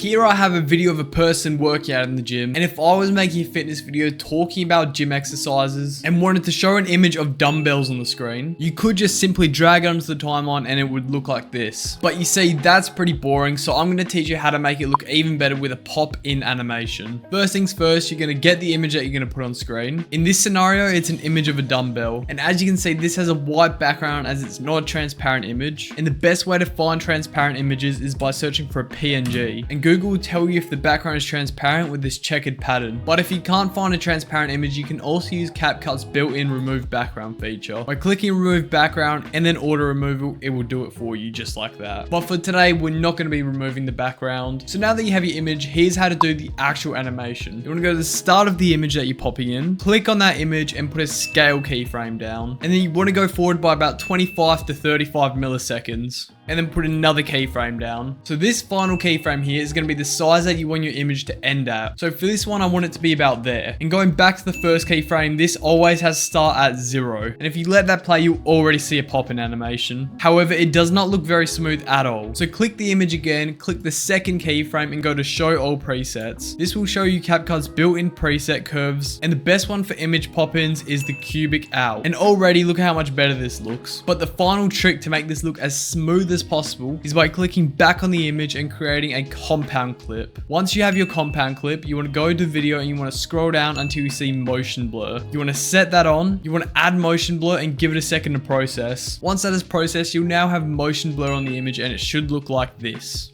Here I have a video of a person working out in the gym, and if I was making a fitness video talking about gym exercises and wanted to show an image of dumbbells on the screen, you could just simply drag it onto the timeline and it would look like this. But you see, that's pretty boring, so I'm going to teach you how to make it look even better with a pop-in animation. First things first, you're going to get the image that you're going to put on screen. In this scenario, it's an image of a dumbbell, and as you can see, this has a white background as it's not a transparent image, and the best way to find transparent images is by searching for a PNG, and Google will tell you if the background is transparent with this checkered pattern. But if you can't find a transparent image, you can also use CapCut's built-in remove background feature. By clicking remove background and then auto removal, it will do it for you just like that. But for today, we're not going to be removing the background. So now that you have your image, here's how to do the actual animation. You want to go to the start of the image that you're popping in, click on that image and put a scale keyframe down. And then you want to go forward by about 25 to 35 milliseconds. And then put another keyframe down. So this final keyframe here is going to be the size that you want your image to end at. So for this one, I want it to be about there. And going back to the first keyframe, this always has to start at 0. And if you let that play, you already see a pop-in animation. However, it does not look very smooth at all. So click the image again, click the second keyframe and go to show all presets. This will show you CapCut's built-in preset curves. And the best one for image pop-ins is the cubic out. And already look how much better this looks. But the final trick to make this look as smooth as possible is by clicking back on the image and creating a compound clip. Once you have your compound clip, you want to go to video and you want to scroll down until you see motion blur. You want to set that on, you want to add motion blur and give it a second to process. Once that is processed, you'll now have motion blur on the image and it should look like this.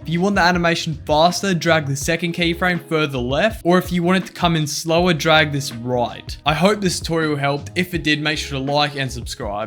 If you want the animation faster, drag the second keyframe further left, or if you want it to come in slower, drag this right. I hope this tutorial helped. If it did, make sure to like and subscribe.